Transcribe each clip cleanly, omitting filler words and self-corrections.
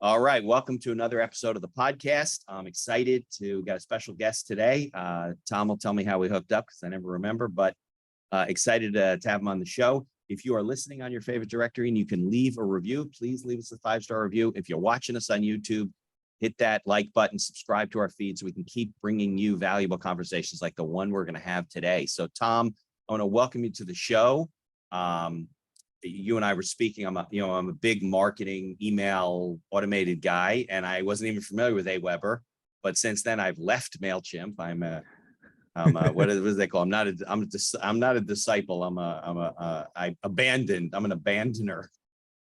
All right, welcome to another episode of the podcast. I'm excited to get a special guest today. Tom will tell me how we hooked up because I never remember, but excited to have him on the show. If you are listening on your favorite directory and you can leave a review, please leave us a 5-star review. If you're watching us on YouTube, hit that like button, subscribe to our feed so we can keep bringing you valuable conversations like the one we're going to have today. So Tom, I want to welcome you to the show. You and I were speaking. I'm a big marketing email automated guy, and I wasn't even familiar with AWeber. But since then, I've left MailChimp. What do they call? I'm not a disciple. I abandoned. I'm an abandoner.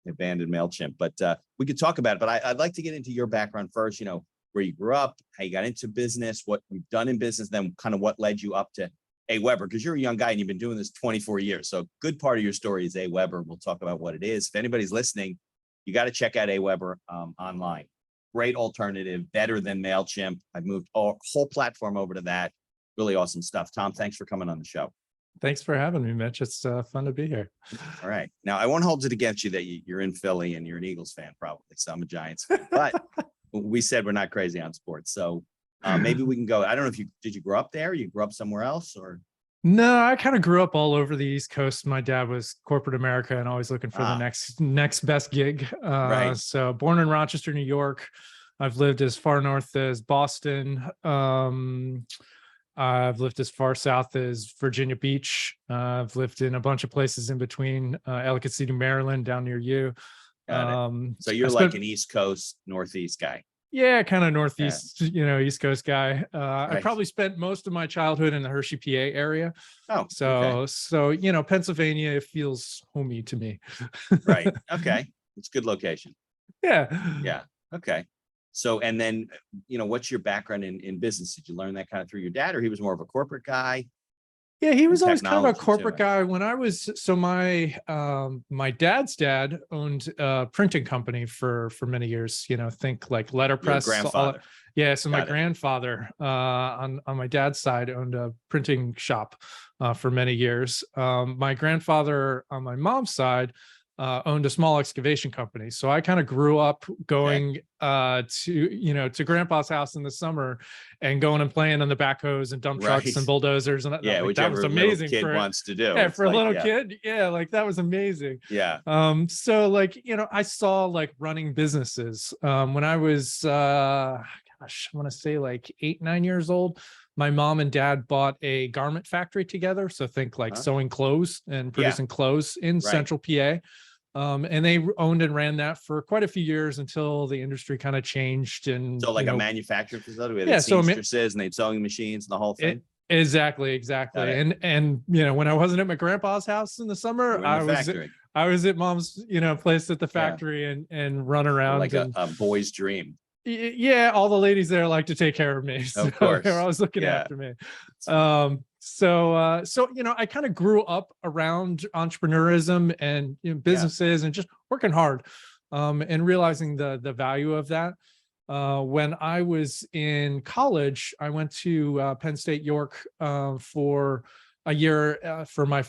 Abandoned MailChimp. But we could talk about it. But I'd like to get into your background first. You know, where you grew up, how you got into business, what you've done in business, then kind of what led you up to AWeber, because you're a young guy and you've been doing this 24 years. So a good part of your story is AWeber. We'll talk about what it is. If anybody's listening, you got to check out AWeber online. Great alternative, better than MailChimp. I've moved a whole platform over to that. Really awesome stuff. Tom, thanks for coming on the show. Thanks for having me, Mitch. It's fun to be here. All right. Now, I won't hold it against you that you're in Philly and you're an Eagles fan, probably. So I'm a Giants fan. But we said we're not crazy on sports. So maybe we can go. I don't know if did you grow up there? You grew up somewhere else or? No, I kind of grew up all over the East Coast. My dad was corporate America and always looking for the next best gig. Right. So born in Rochester, New York. I've lived as far north as Boston. I've lived as far south as Virginia Beach. I've lived in a bunch of places in between, Ellicott City, Maryland, down near you. So you're like an East Coast, Northeast guy. Yeah, kind of Northeast, East Coast guy. Right. I probably spent most of my childhood in the Hershey, PA area. Oh, so Pennsylvania, it feels homey to me. Right. Okay. It's a good location. Yeah. Yeah. Okay. So, and then, what's your background in business? Did you learn that kind of through your dad, or he was more of a corporate guy? Yeah, he was always kind of a corporate guy. When I was, my dad's dad owned a printing company for many years, think like letterpress. Your grandfather. So my grandfather on my dad's side owned a printing shop for many years. My grandfather on my mom's side owned a small excavation company. So I kind of grew up going to grandpa's house in the summer and going and playing on the backhoes and dump trucks and bulldozers. And that was amazing. Kid wants to do. Yeah, for a little kid. Yeah, like that was amazing. Yeah. I saw running businesses when I was, I want to say 8-9 years old. My mom and dad bought a garment factory together. So think sewing clothes and producing clothes in Central PA. And they owned and ran that for quite a few years until the industry kind of changed. And so a manufacturing facility with seamstresses and they'd sewing machines and the whole thing. Exactly. And when I wasn't at my grandpa's house in the summer, I was at mom's, place at the factory and run around like a boy's dream. Yeah, all the ladies there like to take care of me. So of course. They're always looking after me. I kind of grew up around entrepreneurism and businesses and just working hard and realizing the value of that. When I was in college, I went to Penn State York for a year for my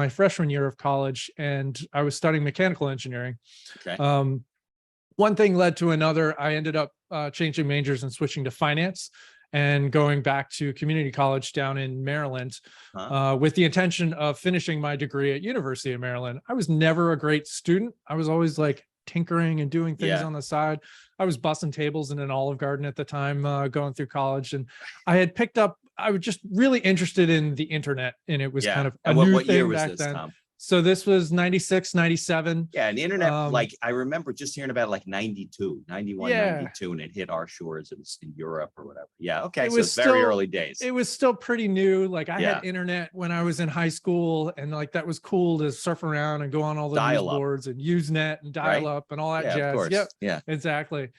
freshman year of college, and I was studying mechanical engineering. Okay. One thing led to another. I ended up changing majors and switching to finance and going back to community college down in Maryland with the intention of finishing my degree at University of Maryland. I was never a great student. I was always tinkering and doing things on the side. I was bussing tables in an Olive Garden at the time going through college. And I had picked up, I was just really interested in the internet. And it was kind of a new thing back then. Tom? So this was 96, 97. Yeah, and the internet, I remember just hearing about it 92, 91, 92, and it hit our shores. It was in Europe or whatever. Yeah, okay, so it's very early days. It was still pretty new. I had internet when I was in high school, and that was cool to surf around and go on all the news boards and Usenet and dial up and all that jazz. Of course. Yep, yeah, exactly.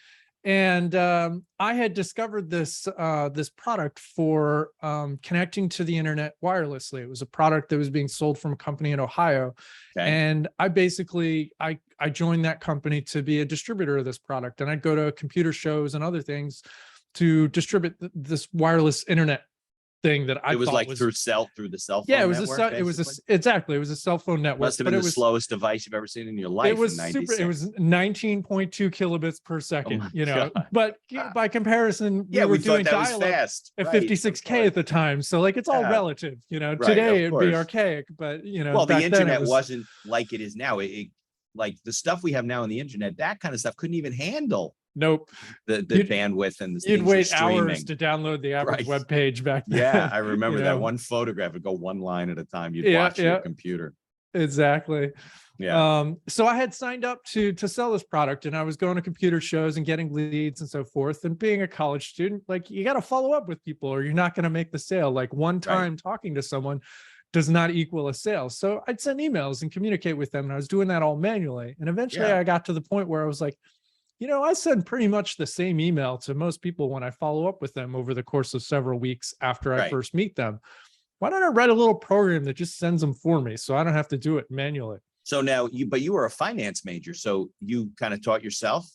And I had discovered this product for connecting to the internet wirelessly. It was a product that was being sold from a company in Ohio. Okay. And I basically, I joined that company to be a distributor of this product. And I'd go to computer shows and other things to distribute this wireless internet thing that I It was thought like was through the cell phone yeah, it was network, exactly, it was a cell phone network, Must have but been it the was slowest device you've ever seen in your it life in was super. It 96. was 19.2 kilobits per Oh second, my you know, God. but by comparison, Yeah, we were we thought doing that was dial-up fast. at Right, of 56K at the course. time. So like it's all Yeah, relative, you know. right, Today of it'd be course. archaic, but you know, Well, the back then it internet was wasn't like it is now. Like the stuff we have now on the internet, that kind of stuff couldn't even handle nope. the You'd, bandwidth and the you'd things you're wait hours streaming. to download the average Right. web page back then. Yeah, I remember you that know? one photograph would go one line at a time. You'd Yeah, watch your computer. exactly. Yeah. So I had signed up to sell this product, and I was going to computer shows and getting leads and so forth. And being a college student, like you got to follow up with people or you're not going to make the sale. Like one time talking to someone does not equal a sale. So I'd send emails and communicate with them. And I was doing that all manually. And eventually I got to the point where I was like, you know, I send pretty much the same email to most people when I follow up with them over the course of several weeks after I first meet them. Why don't I write a little program that just sends them for me so I don't have to do it manually? So now you were a finance major, so you kind of taught yourself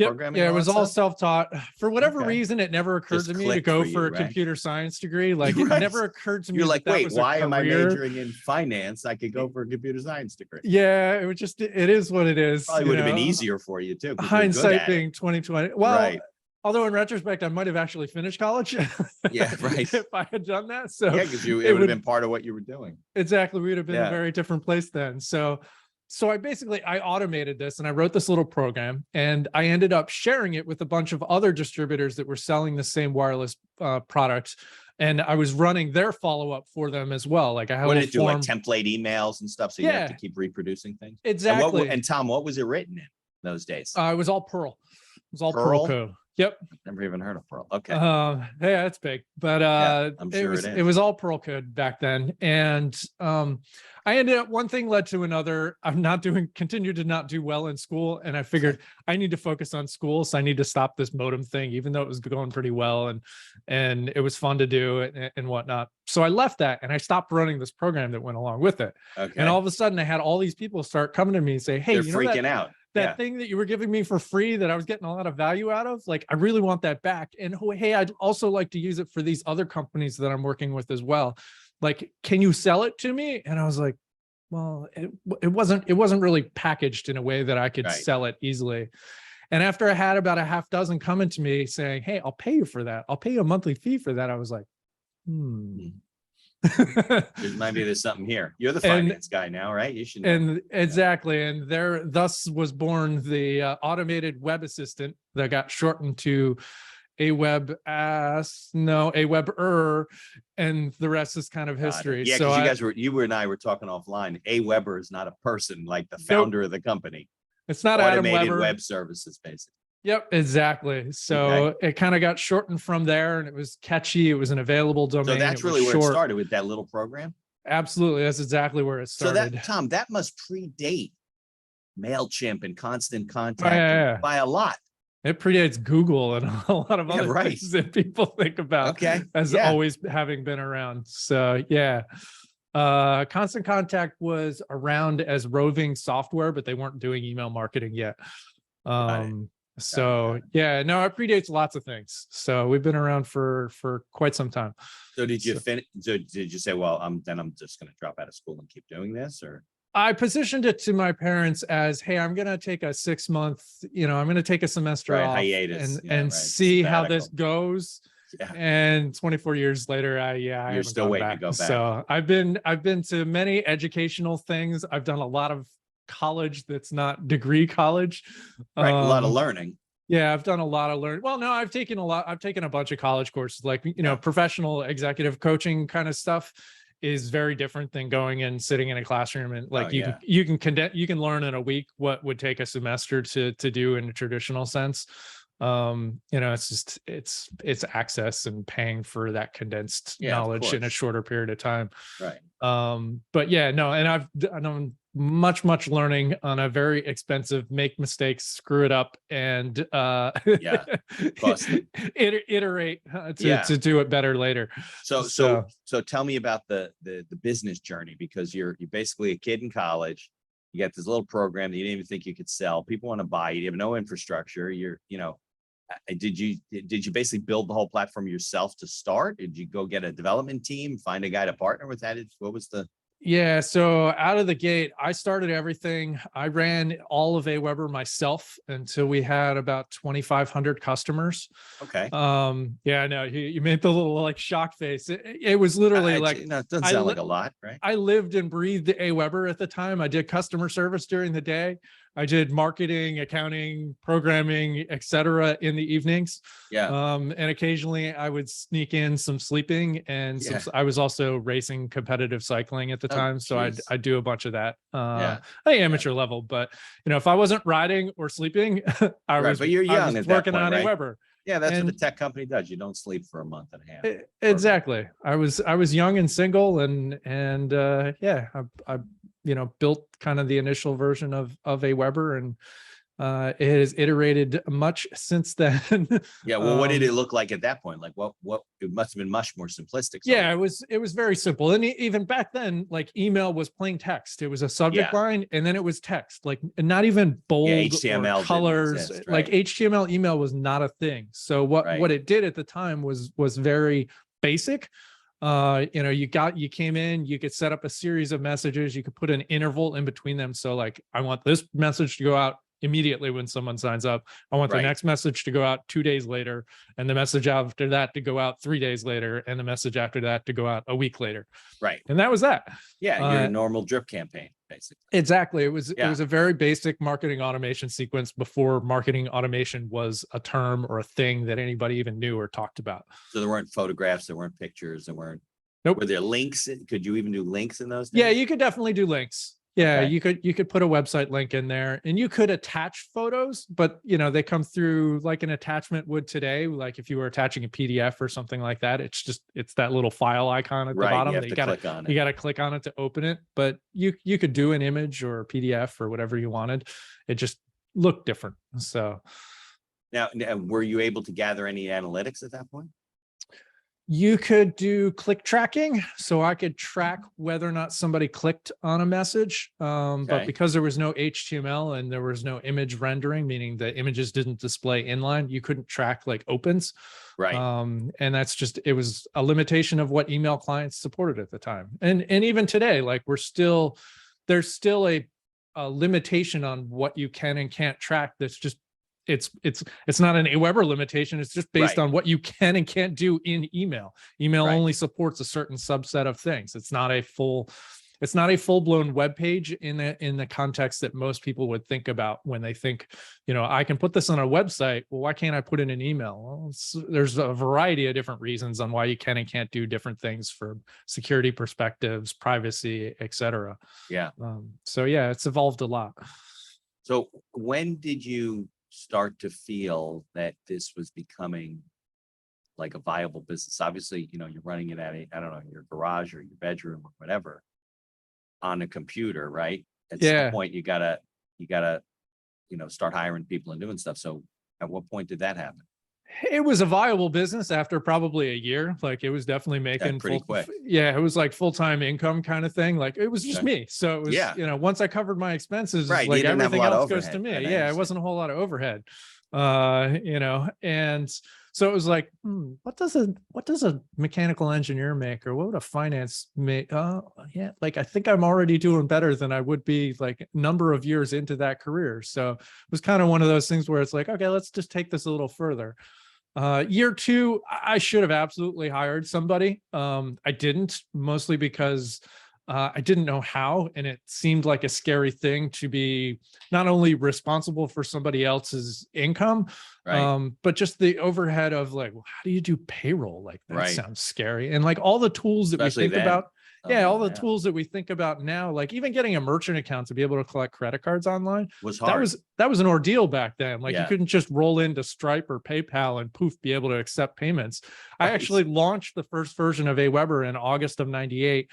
programming. Yeah, it was all stuff? self-taught. For whatever reason, it never occurred Just to me to clicked go for you, for a right? computer science degree. Like it Right. never occurred to me. You're like, that wait, was a why am I career. majoring in finance? I could go for a computer science degree. Yeah, it was just, it is what it is. Probably would have been easier for you too. 'cause you're good Hindsight at being it. 2020. Well, Right. although in retrospect, I might have actually finished college. Yeah, right. If I had done that. So Yeah, because it would have been part of what you were doing. exactly, we would have been a very different place then. So I automated this and I wrote this little program, and I ended up sharing it with a bunch of other distributors that were selling the same wireless product. And I was running their follow-up for them as well. Like I had What did it do, like template emails and stuff? So you have to keep reproducing things. Exactly. And Tom, what was it written in those days? It was all Perl. It was all Perl code. Yep. Never even heard of Perl. Okay. Yeah, it's big, but I'm sure it was all Perl code back then. And I ended up, one thing led to another. Continued to not do well in school. And I figured I need to focus on school. So I need to stop this modem thing, even though it was going pretty well and it was fun to do and whatnot. So I left that and I stopped running this program that went along with it. Okay. And all of a sudden I had all these people start coming to me and say, hey, they're freaking out. That thing that you were giving me for free that I was getting a lot of value out of, like, I really want that back. And hey, I'd also like to use it for these other companies that I'm working with as well. Like, can you sell it to me? And I was like, well, it wasn't really packaged in a way that I could sell it easily. And after I had about a half dozen coming to me saying, hey, I'll pay you for that. I'll pay you a monthly fee for that. I was like, Maybe there's something here. You're the finance guy now, right? You should know. And exactly. And thus was born the automated web assistant that got shortened to AWeber, and the rest is kind of history. Yeah, because you and I were talking offline. AWeber is not a person, like the founder of the company. It's not automated Adam Weber. Web services, basically. Yep, exactly. So it kind of got shortened from there, and it was catchy. It was an available domain. So that's really where it started, with that little program? Absolutely. That's exactly where it started. So Tom, that must predate MailChimp and Constant Contact by a lot. It predates Google and a lot of other things that people think about as always having been around. So Constant Contact was around as roving software, but they weren't doing email marketing yet. So it predates lots of things. So we've been around for quite some time. So did you finish? So did you say, well, I'm just going to drop out of school and keep doing this, or? I positioned it to my parents as, hey, I'm going to take a 6-month, I'm going to take a semester off hiatus and see how this goes. Yeah. And 24 years later, you're still waiting to go back. So I've been to many educational things. I've done a lot of college that's not degree college. Right, a lot of learning. Yeah, I've done a lot of learning. Well, no, I've taken a bunch of college courses, like, professional executive coaching kind of stuff is very different than going and sitting in a classroom and you can learn in a week what would take a semester to do in a traditional sense. It's just it's access and paying for that condensed knowledge in a shorter period of time. Right. But and I've done much learning on a very expensive, make mistakes, screw it up, and iterate to do it better later. So tell me about the business journey, because you're basically a kid in college. You got this little program that you didn't even think you could sell. People want to buy. You have no infrastructure. Did you basically build the whole platform yourself to start? Did you go get a development team, find a guy to partner with that? What was the? Yeah, so out of the gate, I started everything. I ran all of AWeber myself until we had about 2,500 customers. Okay. Yeah, no, you made the little like shock face. It was literally like, it doesn't sound like a lot, right? I lived and breathed AWeber at the time. I did customer service during the day. I did marketing, accounting, programming, etc. in the evenings. Yeah. And occasionally I would sneak in some sleeping and Yeah. I was also racing competitive cycling at the time. So I'd do a bunch of that at amateur level. But if I wasn't riding or sleeping, I was but you're young at that working point, on right? AWeber. Yeah, that's what the tech company does. You don't sleep for a month and a half. Exactly. I was young and single and yeah, I built kind of the initial version of AWeber, and it has iterated much since then. Yeah. Well, what did it look like at that point? Like what it must have been much more simplistic. Yeah, it was very simple. And even back then, like email was plain text. It was a subject line and then it was text, like not even bold HTML or colors. exist, like right? HTML email was not a thing. So what it did at the time was very basic. You came in, you could set up a series of messages, you could put an interval in between them. So like, I want this message to go out immediately when someone signs up. I want the next message to go out 2 days later, and the message after that to go out 3 days later, and the message after that to go out a week later. Right. And that was that. Yeah, your normal drip campaign, basically. Exactly. It was a very basic marketing automation sequence before marketing automation was a term or a thing that anybody even knew or talked about. So there weren't photographs, there weren't pictures, there weren't. Nope. Were there links? Could you even do links in those days? Yeah, you could definitely do links. Yeah, Okay. you could put a website link in there, and you could attach photos, but they come through like an attachment would today. Like if you were attaching a PDF or something like that, it's that little file icon at the bottom that you gotta click on it to open it. But you could do an image or a PDF or whatever you wanted. It just looked different. So now were you able to gather any analytics at that point? You could do click tracking. So I could track whether or not somebody clicked on a message. But because there was no HTML and there was no image rendering, meaning the images didn't display inline, you couldn't track like opens. Right. And that's it was a limitation of what email clients supported at the time. And even today, like there's still a limitation on what you can and can't track. That's just it's not an AWeber limitation. It's just based on what you can and can't do in email. Email only supports a certain subset of things. It's not a full-blown web page in the context that most people would think about when they think, I can put this on a website. Well, why can't I put in an email? Well, there's a variety of different reasons on why you can and can't do different things for security perspectives, privacy, etc. Yeah. So yeah, it's evolved a lot. So when did you start to feel that this was becoming like a viable business? Obviously, you're running it at your garage or your bedroom or whatever on a computer, right? At some point you gotta start hiring people and doing stuff. So at what point did that happen? It was a viable business after probably a year. Like it was definitely making pretty quick. Yeah, it was like full-time income kind of thing. Like it was just me. So it was, once I covered my expenses, like everything else goes to me. Yeah, it wasn't a whole lot of overhead. And so it was like, what does a mechanical engineer make, or what would a finance make? Like I think I'm already doing better than I would be like a number of years into that career. So it was kind of one of those things where it's like, okay, let's just take this a little further. Year two, I should have absolutely hired somebody. I didn't, mostly because I didn't know how, and it seemed like a scary thing to be not only responsible for somebody else's income, but just the overhead of like, well, how do you do payroll? Like that sounds scary. And like all the tools that we think about, all the tools that we think about now, like even getting a merchant account to be able to collect credit cards online was hard. That was an ordeal back then. Like you couldn't just roll into Stripe or PayPal and poof, be able to accept payments. I actually launched the first version of AWeber in August of '98.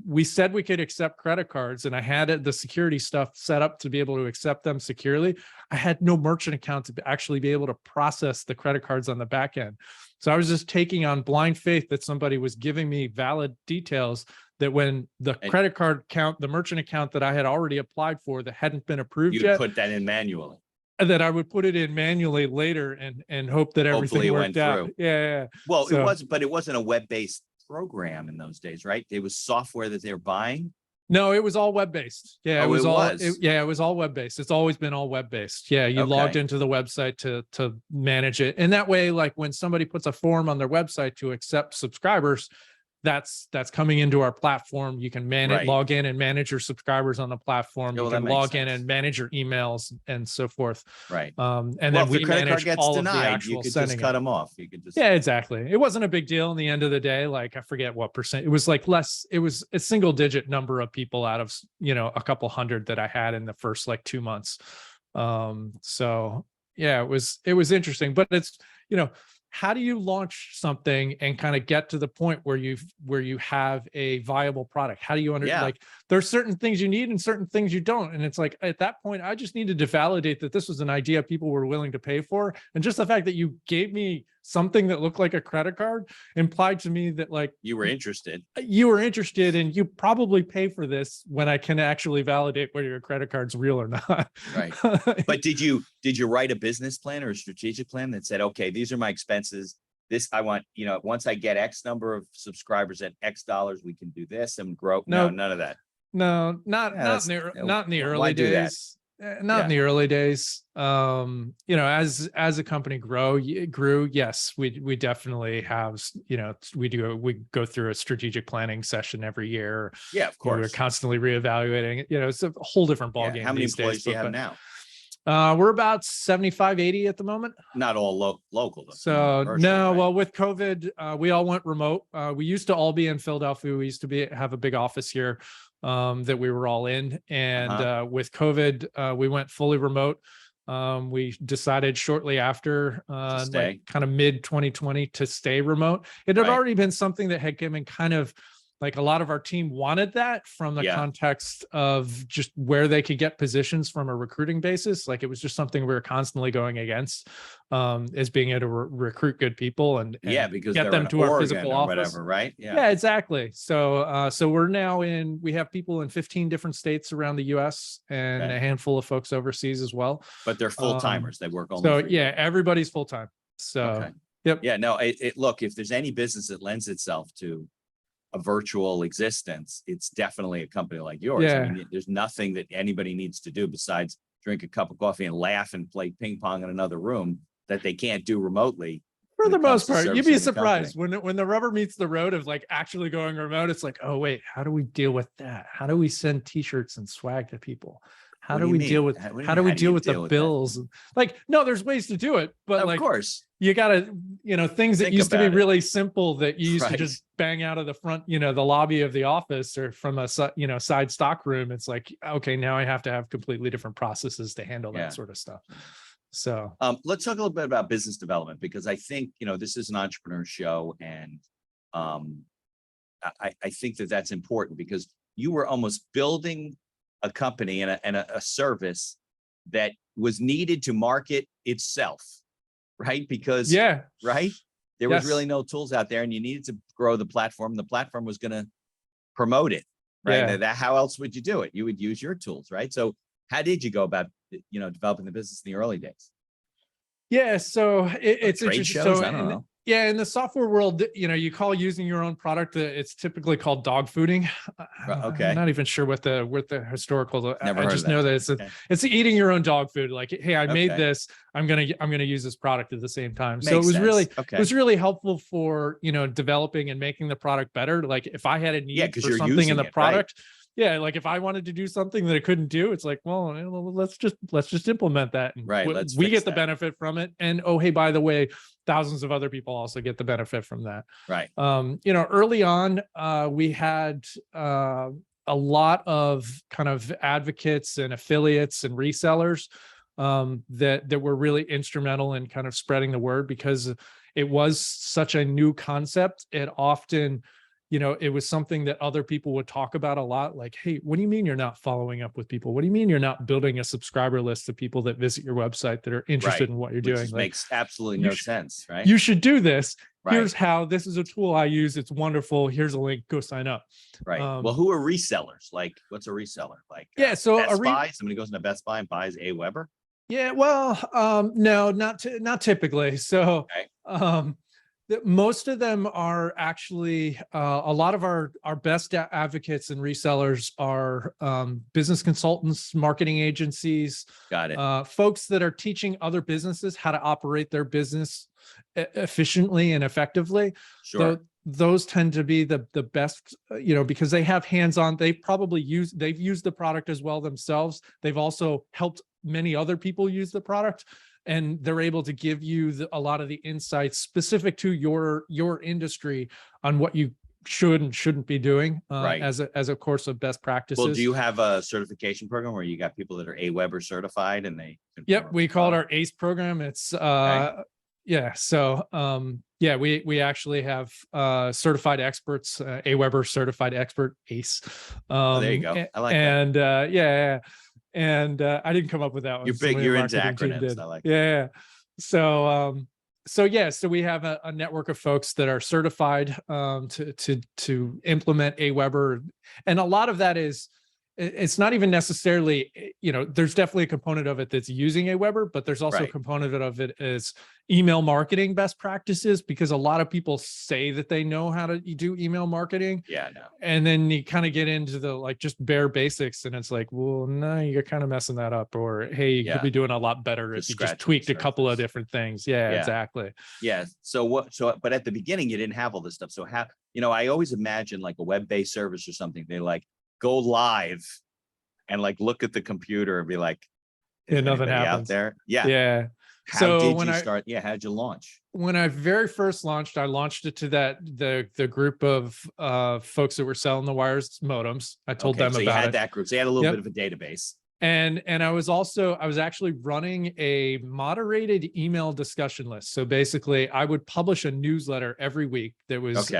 We said we could accept credit cards, and I had the security stuff set up to be able to accept them securely. I had no merchant account to actually be able to process the credit cards on the back end. So I was just taking on blind faith that somebody was giving me valid details, that when the credit card account, the merchant account that I had already applied for that hadn't been approved yet, put that in manually. that I would put it in manually later and hope that Hopefully everything it worked went out. through. Yeah. Well, So, it wasn't a web-based program in those days, right? It was software that they were buying. no, it was all web-based. Yeah, Oh, it was. yeah, it was all web-based. It's always been all web-based. Yeah, you logged Okay. into the website to manage it. And that way, like when somebody puts a form on their website to accept subscribers, that's coming into our platform. You can manage, Right. log in and manage your subscribers on the platform. Yeah, You well, that can makes log in sense. and manage your emails and so forth. Right. And Well, then if we the credit card manage gets all of the denied, you actual could just sending cut it. them off. You could just. Yeah, exactly. It wasn't a big deal in the end of the day. Like I forget what percent. It was like less. It was a single digit number of people out of, a couple hundred that I had in the first like 2 months. So yeah, it was interesting, but it's, how do you launch something and kind of get to the point where you have a viable product? How do you like there's certain things you need and certain things you don't. And it's like at that point, I just needed to validate that this was an idea people were willing to pay for. And just the fact that you gave me something that looked like a credit card implied to me that like You were interested. And you probably pay for this when I can actually validate whether your credit card's real or not. Right. But did you write a business plan or a strategic plan that said, okay, these are my expenses. This I want, once I get X number of subscribers at X dollars, we can do this and grow. No, none of that. No, not in the early days. Not in the early days. As a company grew, yes, we definitely have, we go through a strategic planning session every year. Yeah, of course. We're constantly reevaluating. It's a whole different ballgame. How many employees do you have now? We're about 75, 80 at the moment. Not all local. Though. So no, right? Well, with COVID, we all went remote. We used to all be in Philadelphia. We used to have a big office here that we were all in. And with COVID, we went fully remote. We decided shortly after, like kind of mid 2020 to stay remote. It had already been something that had given kind of like a lot of our team wanted that from the context of just where they could get positions from a recruiting basis. Like it was just something we were constantly going against, is being able to recruit good people and because get them to our physical office, whatever, right? Yeah, exactly. So, we're now we have people in 15 different states around the U.S. and a handful of folks overseas as well. But they're full timers. They work only. So everybody's full time. So, yep. Yeah, no, look, if there's any business that lends itself to a virtual existence, it's definitely a company like yours. Yeah. I mean, there's nothing that anybody needs to do besides drink a cup of coffee and laugh and play ping pong in another room that they can't do remotely. For the most part, you'd be surprised when the rubber meets the road of like actually going remote. It's like, oh wait, how do we deal with that? How do we send t-shirts and swag to people? How do we deal with the bills? Like, no, there's ways to do it, but of course you gotta, things that used to be really simple that you used to just bang out of the front, the lobby of the office or from a, side stock room. It's like, okay, now I have to have completely different processes to handle that sort of stuff. So let's talk a little bit about business development, because I think, this is an entrepreneur show. And I think that that's important because you were almost building a company and a service that was needed to market itself, right? Because there was really no tools out there, and you needed to grow the platform. The platform was going to promote it, right? How else would you do it? You would use your tools, right? So how did you go about, developing the business in the early days? Yeah, so it's trade shows. I don't know. Yeah, in the software world, you call using your own product, it's typically called dog fooding. Okay. I'm not even sure what the historical. I just know that it's eating your own dog food. Like, hey, I made this. I'm gonna use this product at the same time. So it was really helpful for developing and making the product better. Like if I had a need for something in the product. Right? Yeah, like if I wanted to do something that I couldn't do, it's like, well, let's just implement that. And we get the benefit from it. And oh, hey, by the way, thousands of other people also get the benefit from that. Right. Early on, we had a lot of kind of advocates and affiliates and resellers that were really instrumental in kind of spreading the word, because it was such a new concept. It often it was something that other people would talk about a lot. Like, hey, what do you mean you're not following up with people? What do you mean you're not building a subscriber list of people that visit your website that are interested in what you're doing? Makes absolutely no sense, right? You should do this. Right. Here's how. This is a tool I use. It's wonderful. Here's a link. Go sign up. Right. Well, who are resellers? Like, what's a reseller? Like, so Best Buy. Somebody goes into Best Buy and buys AWeber. Yeah, well, no, not typically. So, Okay. um, most of them are actually a lot of our best advocates and resellers are business consultants, marketing agencies, Got it. folks that are teaching other businesses how to operate their business efficiently and effectively. Though Sure. those tend to be the best, because they have hands-on. They've used the product as well themselves. They've also helped many other people use the product, and they're able to give you a lot of the insights specific to your industry on what you should and shouldn't be doing Right. as a course of best practices. Well, do you have a certification program where you got people that are AWeber certified and they? Yep, we call it our ACE program. It's yeah. So yeah, we actually have certified experts, AWeber certified expert ACE. There you go. I like that. And yeah. And I didn't come up with that one. You're big. You're into acronyms. I like. Yeah. So so we have a network of folks that are certified to implement AWeber, and a lot of that is, it's not even necessarily, there's definitely a component of it that's using AWeber, but there's also a component of it is email marketing best practices, because a lot of people say that they know how to do email marketing. Yeah, no. And then you kind of get into the just bare basics, and it's like, well, no, you're kind of messing that up. Or, hey, you could be doing a lot better if you just tweaked a couple of different things. Yeah, exactly. Yeah. But at the beginning, you didn't have all this stuff. So I always imagine like a web-based service or something. They like go live and like look at the computer and be like, nothing happens out there. Yeah. Yeah. How did you start? Yeah. How'd you launch? When I very first launched, I launched it to the group of folks that were selling the wireless modems. I told them so about you had it. that group. So you had a little bit of a database. And I was actually running a moderated email discussion list. So basically I would publish a newsletter every week that was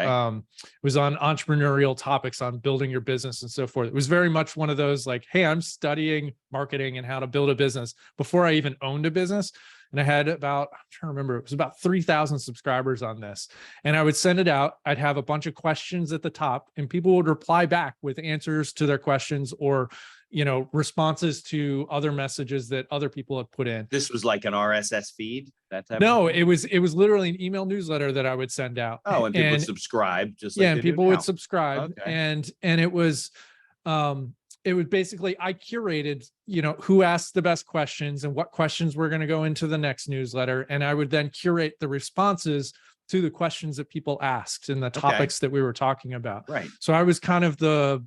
was on entrepreneurial topics, on building your business and so forth. It was very much one of those like, hey, I'm studying marketing and how to build a business before I even owned a business. And I had I'm trying to remember, it was about 3,000 subscribers on this. And I would send it out. I'd have a bunch of questions at the top, and people would reply back with answers to their questions, or responses to other messages that other people had put in. This was like an RSS feed, that type No, it was literally an email newsletter that I would send out. Oh, and people would subscribe, just like and people would subscribe. Okay. And it was basically, I curated, who asked the best questions and what questions were going to go into the next newsletter. And I would then curate the responses to the questions that people asked and the topics that we were talking about. Right. So I was kind of the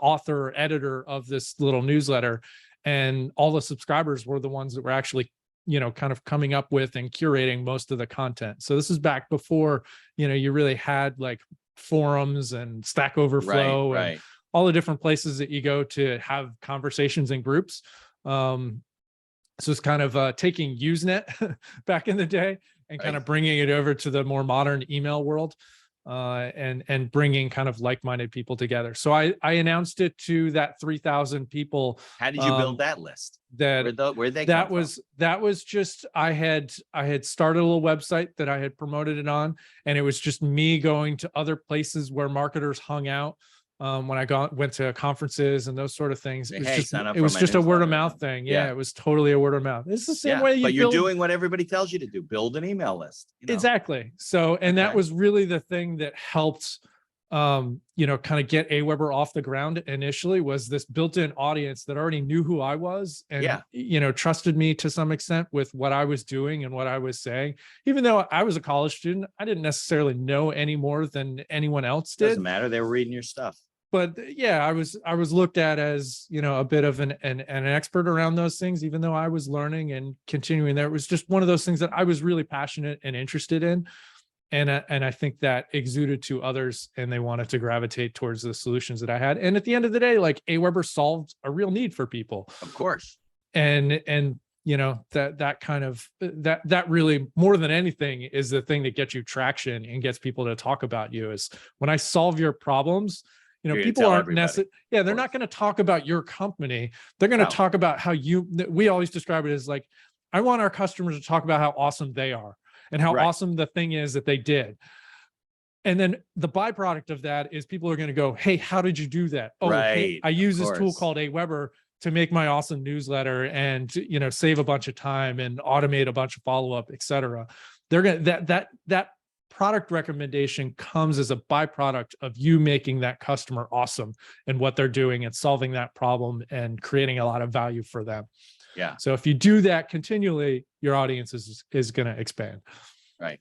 author or editor of this little newsletter, and all the subscribers were the ones that were actually, kind of coming up with and curating most of the content. So this is back before, you really had like forums and Stack Overflow and all the different places that you go to have conversations in groups. So it's kind of taking Usenet back in the day and kind of bringing it over to the more modern email world, and bringing kind of like-minded people together. So I announced it to that 3,000 people. How did you build that list? Where'd they that come was from? That was just, I had started a little website that I had promoted it on, and it was just me going to other places where marketers hung out. When I went to conferences and those sort of things, it was just a word of mouth thing. Yeah, it was totally a word of mouth. It's the same way you're doing what everybody tells you to do: build an email list. Exactly. So, and that was really the thing that helped, kind of get AWeber off the ground initially, was this built-in audience that already knew who I was and, trusted me to some extent with what I was doing and what I was saying. Even though I was a college student, I didn't necessarily know any more than anyone else did. Doesn't matter. They were reading your stuff. But yeah, I was looked at as, a bit of an expert around those things, even though I was learning and continuing there. It was just one of those things that I was really passionate and interested in. And I think that exuded to others, and they wanted to gravitate towards the solutions that I had. And at the end of the day, like, AWeber solved a real need for people. Of course. And that kind of, that really, more than anything, is the thing that gets you traction and gets people to talk about you. Is when I solve your problems, people aren't necessarily, they're not going to talk about your company. They're going to talk about how we always describe it as like, I want our customers to talk about how awesome they are and how awesome the thing is that they did. And then the byproduct of that is people are going to go, hey, how did you do that? Oh, hey, I use this tool called AWeber. to make my awesome newsletter and, you know, save a bunch of time and automate a bunch of follow-up, et cetera. They're going to, that product recommendation comes as a byproduct of you making that customer awesome in what they're doing and solving that problem and creating a lot of value for them. Yeah. So if you do that continually, your audience is going to expand. Right.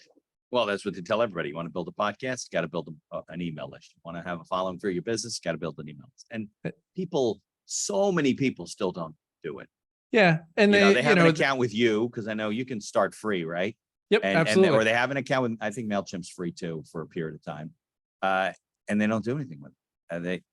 Well, that's what they tell everybody. You want to build a podcast, you got to build an email list. You want to have a following for your business, you got to build an email list. And people, so many people still don't do it. Yeah. And they have an account with you, because I know you can start free, right? Yep, absolutely. Or they have an account with, I think MailChimp's free too for a period of time. And they don't do anything with it.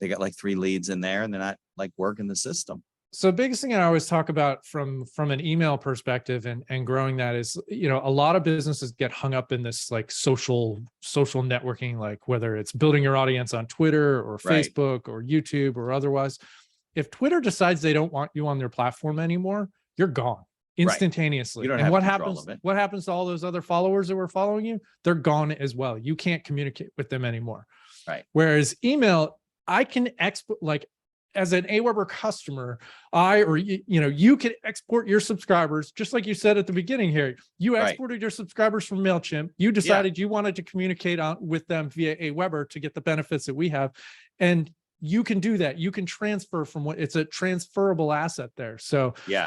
They got like 3 leads in there and they're not like working the system. So biggest thing I always talk about from an email perspective and growing that is, you know, a lot of businesses get hung up in this like social networking, like whether it's building your audience on Twitter or Facebook or YouTube or otherwise. If Twitter decides they don't want you on their platform anymore, you're gone instantaneously. You don't and have what control happens? of it. What happens to all those other followers that were following you? They're gone as well. You can't communicate with them anymore. Right. Whereas email, I can export, like, as an AWeber customer, you can export your subscribers, just like you said at the beginning here. You exported your subscribers from MailChimp. You decided you wanted to communicate with them via AWeber to get the benefits that we have. And you can do that. You can transfer from it's a transferable asset there. So you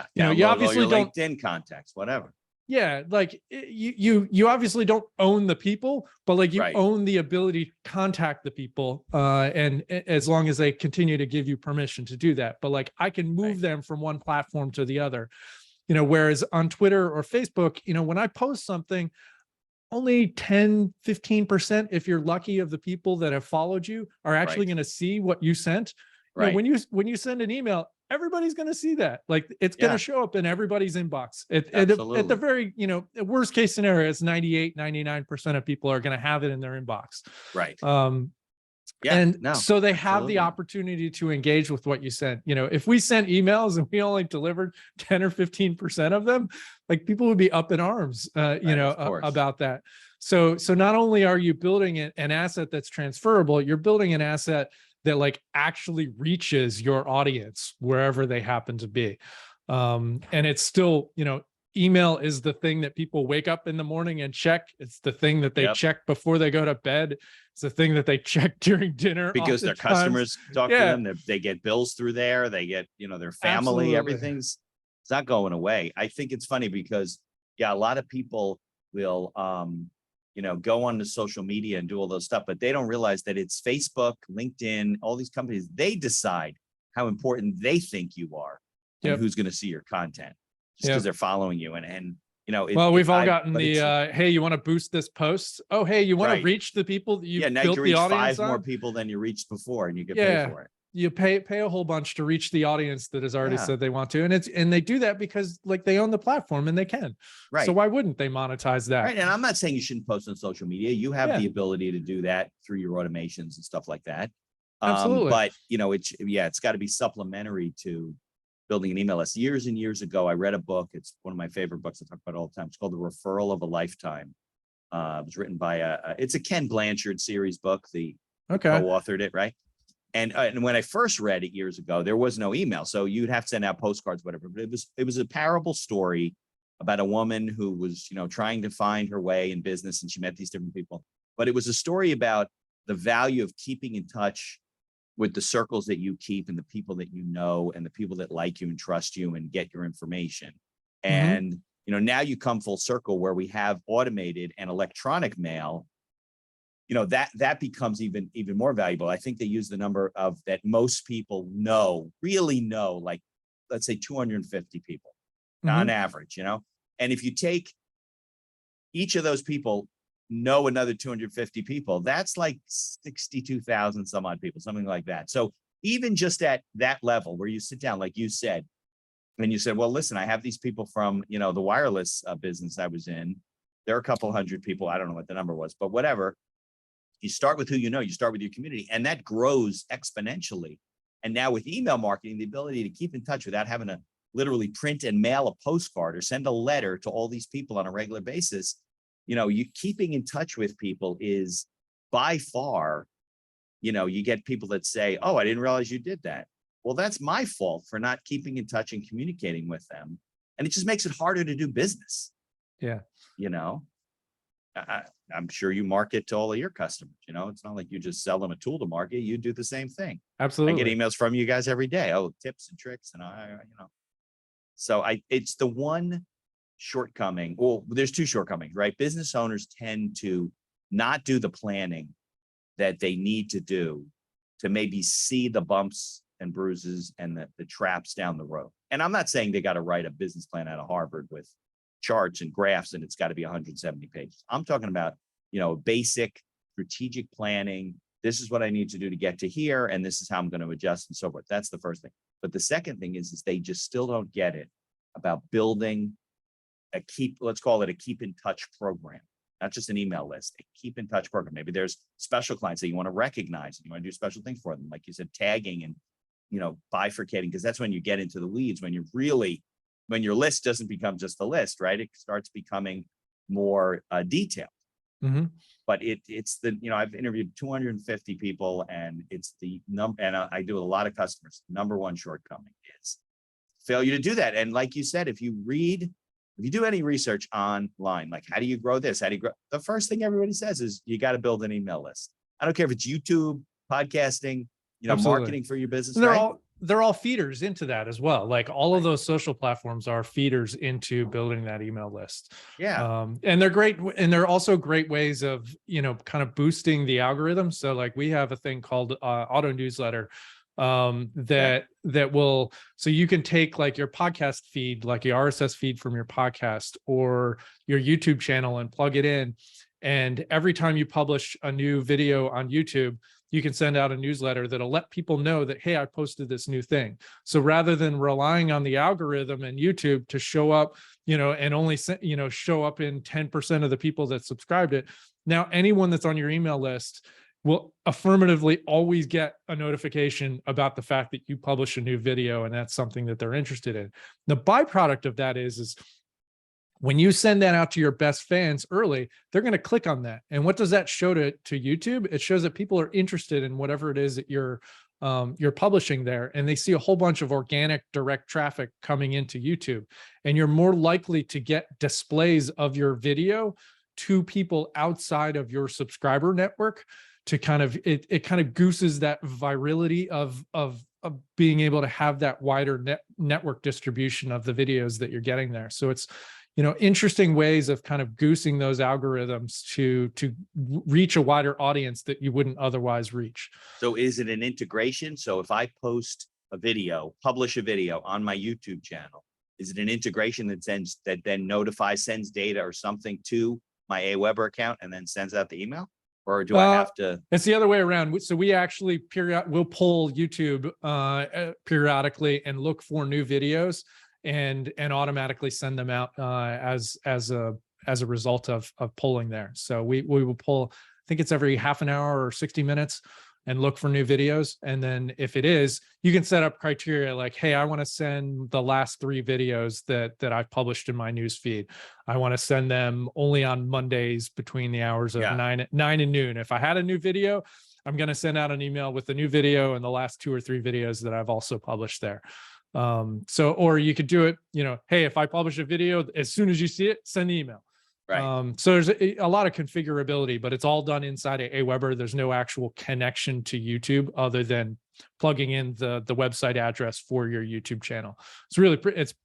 obviously don't LinkedIn contacts, whatever. Yeah, like you obviously don't own the people, but like you own the ability to contact the people, and as long as they continue to give you permission to do that. But like I can move them from one platform to the other, you know, whereas on Twitter or Facebook, you know, when I post something, only 10, 15%, if you're lucky, of the people that have followed you are actually going to see what you sent. You know, when you send an email, everybody's going to see that. Like it's going to show up in everybody's inbox. At the very, you know, worst case scenario, it's 98, 99% of people are going to have it in their inbox. Right. So they have the opportunity to engage with what you sent. You know, if we sent emails and we only delivered 10 or 15% of them, like people would be up in arms, about that. So not only are you building an asset that's transferable, you're building an asset that like actually reaches your audience wherever they happen to be. And it's still, you know, email is the thing that people wake up in the morning and check. It's the thing that they check before they go to bed. It's the thing that they check during dinner. Because their customers talk to them. They get bills through there. They get, you know, their family, everything's, it's not going away. I think it's funny because, a lot of people will, go on to social media and do all those stuff, but they don't realize that it's Facebook, LinkedIn, all these companies, they decide how important they think you are and who's going to see your content just because they're following you. And we've all gotten the, hey, you want to boost this post? Oh, hey, you want to reach the people that you now built you reach the audience 5 on? more people than you reached before and you get paid for it. You pay a whole bunch to reach the audience that has already said they want to. And they do that because like they own the platform and they can. Right. So why wouldn't they monetize that? Right. And I'm not saying you shouldn't post on social media. You have the ability to do that through your automations and stuff like that. Absolutely. But it's got to be supplementary to building an email list. Years and years ago, I read a book. It's one of my favorite books I talk about all the time. It's called The Referral of a Lifetime. It was written by it's a Ken Blanchard series book. The co-authored it, right? And when I first read it years ago, there was no email. So you'd have to send out postcards, whatever. But it was a parable story about a woman who was, trying to find her way in business and she met these different people. But it was a story about the value of keeping in touch with the circles that you keep and the people that you know and the people that like you and trust you and get your information. And, now you come full circle where we have automated and electronic mail. That becomes even more valuable. I think they use the number of that most people really know, like, let's say 250 people on average, and if you take each of those people know another 250 people, that's like 62,000 some odd people, something like that. So even just at that level where you sit down, like you said, and you said, well, listen, I have these people from, the wireless business I was in. There are a couple hundred people. I don't know what the number was, but whatever. You start with who you start with your community, and that grows exponentially. And now with email marketing, the ability to keep in touch without having to literally print and mail a postcard or send a letter to all these people on a regular basis, you keeping in touch with people is by far, you get people that say, oh, I didn't realize you did that. Well, that's my fault for not keeping in touch and communicating with them. And it just makes it harder to do business. Yeah. You know, I'm sure you market to all of your customers. You know, it's not like you just sell them a tool to market. You do the same thing. Absolutely. I get emails from you guys every day. Oh, tips and tricks. And so it's the one shortcoming. Well, there's two shortcomings, right? Business owners tend to not do the planning that they need to do to maybe see the bumps and bruises and the traps down the road. And I'm not saying they got to write a business plan out of Harvard with charts and graphs and it's got to be 170 pages. I'm talking about, basic strategic planning. This is what I need to do to get to here, and this is how I'm going to adjust and so forth. That's the first thing. But the second thing is they just still don't get it about building let's call it a keep in touch program, not just an email list, a keep in touch program. Maybe there's special clients that you want to recognize and you want to do special things for them. Like you said, tagging and, bifurcating, because that's when you get into the weeds, when your list doesn't become just a list, right? It starts becoming more detailed. Mm-hmm. But it's I've interviewed 250 people and it's the number, and I do a lot of customers. Number one shortcoming is failure to do that. And like you said, if you do any research online, like how do you grow this? How do you grow? The first thing everybody says is you got to build an email list. I don't care if it's YouTube, podcasting, Absolutely. marketing for your business. And they're all feeders into that as well. Like all of those social platforms are feeders into building that email list. Yeah. And they're great. And they're also great ways of, kind of boosting the algorithm. So like we have a thing called auto newsletter that will, so you can take like your podcast feed, like your RSS feed from your podcast or your YouTube channel and plug it in. And every time you publish a new video on YouTube, you can send out a newsletter that'll let people know that, hey, I posted this new thing. So rather than relying on the algorithm and YouTube to show up, and only, show up in 10% of the people that subscribed it, now anyone that's on your email list will affirmatively always get a notification about the fact that you publish a new video and that's something that they're interested in. The byproduct of that is when you send that out to your best fans early, they're going to click on that. And what does that show to YouTube? It shows that people are interested in whatever it is that you're publishing there, and they see a whole bunch of organic direct traffic coming into YouTube, and you're more likely to get displays of your video to people outside of your subscriber network to kind of, it kind of gooses that virality of being able to have that wider network distribution of the videos that you're getting there. So it's, interesting ways of kind of goosing those algorithms to reach a wider audience that you wouldn't otherwise reach. So is it an integration? So if I publish a video on my YouTube channel, is it an integration that sends data or something to my AWeber account and then sends out the email? Or do I have to? It's the other way around. So we actually we'll pull YouTube periodically and look for new videos and automatically send them out as a result of polling there. So we will pull, I think it's every half an hour or 60 minutes, and look for new videos. And then if it is, you can set up criteria like, hey, I want to send the last 3 videos that I've published in my news feed. I want to send them only on Mondays between the hours of 9 and noon. If I had a new video, I'm going to send out an email with the new video and the last 2 or 3 videos that I've also published there. Or you could do it, hey, if I publish a video, as soon as you see it, send the email. Right. So there's a lot of configurability, but it's all done inside of AWeber. There's no actual connection to YouTube other than plugging in the website address for your YouTube channel. It's really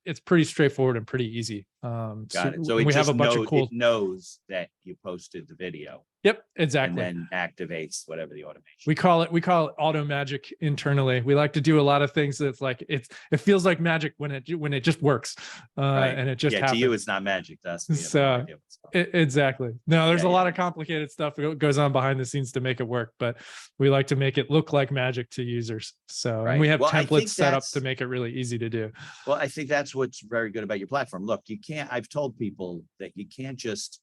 it's pretty straightforward and pretty easy. Got it. So we have a bunch of cool. It knows that you posted the video. Yep, exactly. And then activates whatever the automation. We call it auto magic internally. We like to do a lot of things that's like it feels like magic when it just works, Right. And it just happens. To you it's not magic. To us, we have no So idea what's going on. exactly. No, there's a lot of complicated stuff that goes on behind the scenes to make it work, but we like to make it look like magic to users. So and we have templates set up to make it really easy to do. Well, I think that's what's very good about your platform. Look, I've told people that you can't just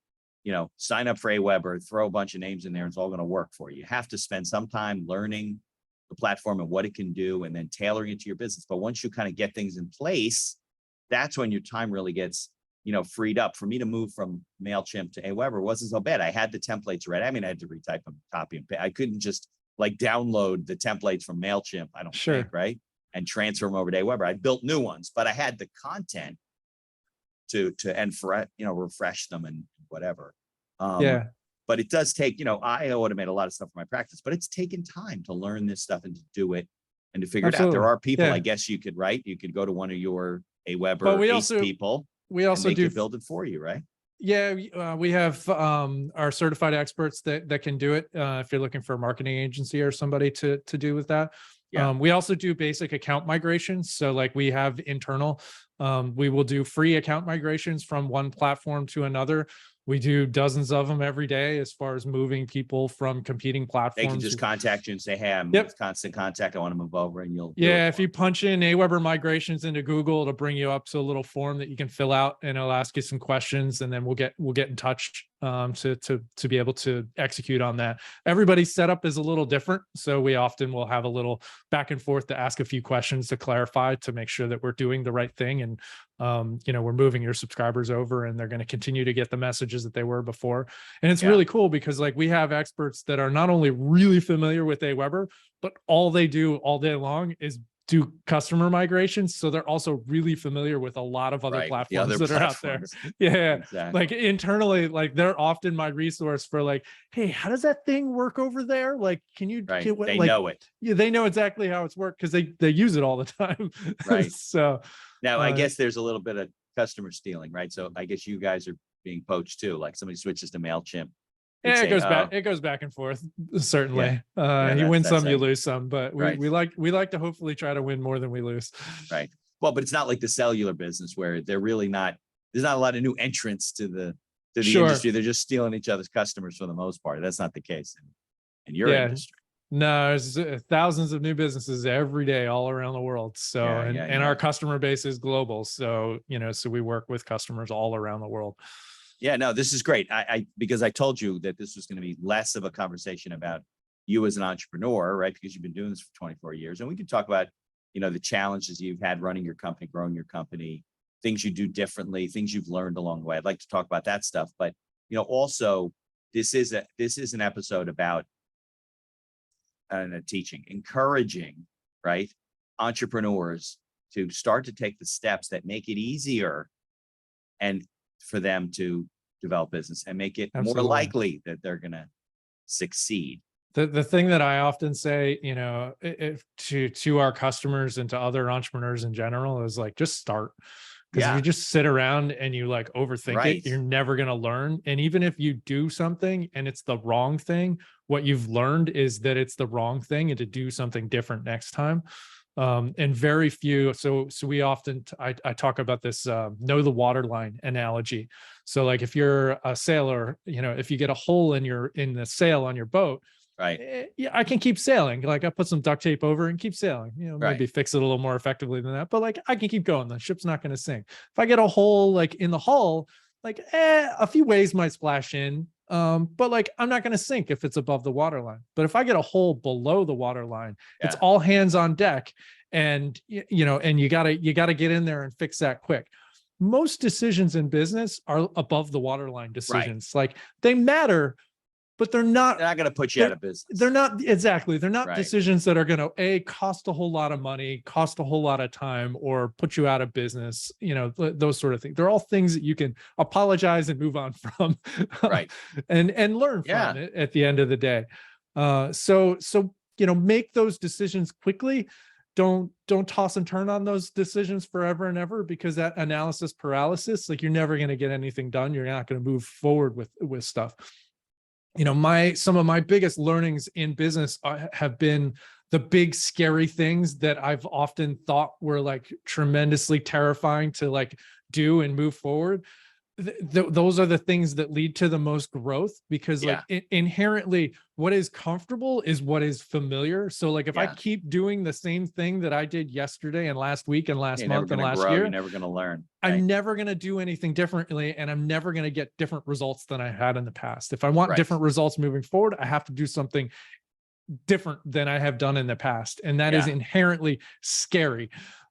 sign up for AWeber, throw a bunch of names in there, and it's all going to work for you. You have to spend some time learning the platform and what it can do and then tailoring it to your business. But once you kind of get things in place, that's when your time really gets, freed up. For me to move from MailChimp to AWeber wasn't so bad. I had the templates ready. I mean, I had to retype them, copy and paste. I couldn't just like download the templates from MailChimp. I don't think, right? and transfer them over to AWeber. I built new ones, but I had the content to refresh them and whatever. Yeah, But it does take, I automate a lot of stuff for my practice, but it's taken time to learn this stuff and to do it and to figure it out. There absolutely. are people, Yeah. I guess you could go to one of your But AWeber we ace also people we and also they do could build it for you, right? Yeah, we have our certified experts that can do it. If you're looking for a marketing agency or somebody to do with that. Yeah. We also do basic account migrations. So like we have internal, we will do free account migrations from one platform to another. We do dozens of them every day as far as moving people from competing platforms. They can just contact you and say, hey, I'm Yep. with constant contact. I want to move over, and you'll do Yeah, it if for you 'em. punch in AWeber migrations into Google, it'll bring you up to a little form that you can fill out, and it'll ask you some questions, and then we'll get in touch to be able to execute on that. Everybody's setup is a little different, so we often will have a little back and forth to ask a few questions to clarify to make sure that we're doing the right thing, and we're moving your subscribers over, and they're going to continue to get the messages that they were before. And it's really cool because like we have experts that are not only really familiar with AWeber, but all they do all day long is do customer migrations. So they're also really familiar with a lot of other Right, the platforms other that are out there. platforms. Yeah. Exactly. Like internally, like they're often my resource for like, hey, how does that thing work over there? Like, can you Right. get They like, know it. yeah, they know exactly how it's worked because they use it all the time. Right. So Now, I guess there's a little bit of customer stealing, right? So I guess you guys are being poached too. Like somebody switches to MailChimp. they'd yeah, say, it goes back. "Oh, It goes back and forth. Certainly, yeah, you win that's some, you it." lose some, but Right. we like to hopefully try to win more than we lose. Right. Well, but it's not like the cellular business where they're really not, there's not a lot of new entrants to the Sure. industry. They're just stealing each other's customers for the most part. That's not the case in your Yeah. industry. No, there's thousands of new businesses every day all around the world. So, Yeah, and our customer base is global. So, so we work with customers all around the world. Yeah, no, this is great. Because I told you that this was going to be less of a conversation about you as an entrepreneur, right? Because you've been doing this for 24 years, and we can talk about, the challenges you've had running your company, growing your company, things you do differently, things you've learned along the way. I'd like to talk about that stuff, but also this is an episode about teaching, encouraging, right, entrepreneurs to start to take the steps that make it easier and for them to develop business and make it Absolutely. more likely that they're going to succeed. The thing that I often say, to our customers and to other entrepreneurs in general is like, just start. Because if you just sit around and you like overthink Right. it, you're never going to learn. And even if you do something and it's the wrong thing, what you've learned is that it's the wrong thing and to do something different next time. And very few. So we often, I talk about this, know the waterline analogy. So like if you're a sailor, if you get a hole in the sail on your boat, right, yeah, I can keep sailing. Like I put some duct tape over and keep sailing, maybe right. fix it a little more effectively than that, but like I can keep going. The ship's not going to sink. If I get a hole like in the hull, like a few waves might splash in, but like I'm not going to sink if it's above the waterline. But if I get a hole below the waterline, it's all hands on deck, and and you gotta get in there and fix that quick. Most decisions in business are above the waterline decisions. Like they matter, but they're not going to put you out of business. They're not exactly. They're not Right. decisions that are going to cost a whole lot of money, cost a whole lot of time, or put you out of business. Those sort of things. They're all things that you can apologize and move on from, Right. and learn from it at the end of the day. So make those decisions quickly. Don't toss and turn on those decisions forever and ever, because that analysis paralysis, like you're never going to get anything done. You're not going to move forward with stuff. Some of my biggest learnings in business have been the big scary things that I've often thought were like tremendously terrifying to like do and move forward. Those are the things that lead to the most growth, because like inherently what is comfortable is what is familiar. So like if I keep doing the same thing that I did yesterday and last week and last month and last year, you're never going to learn. Right? I'm never going to do anything differently, and I'm never going to get different results than I had in the past. If I want different results moving forward, I have to do something different than I have done in the past, and that is inherently scary.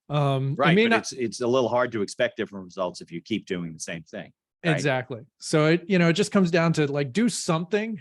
Right, but it's a little hard to expect different results if you keep doing the same thing. Right? Exactly. So it just comes down to like do something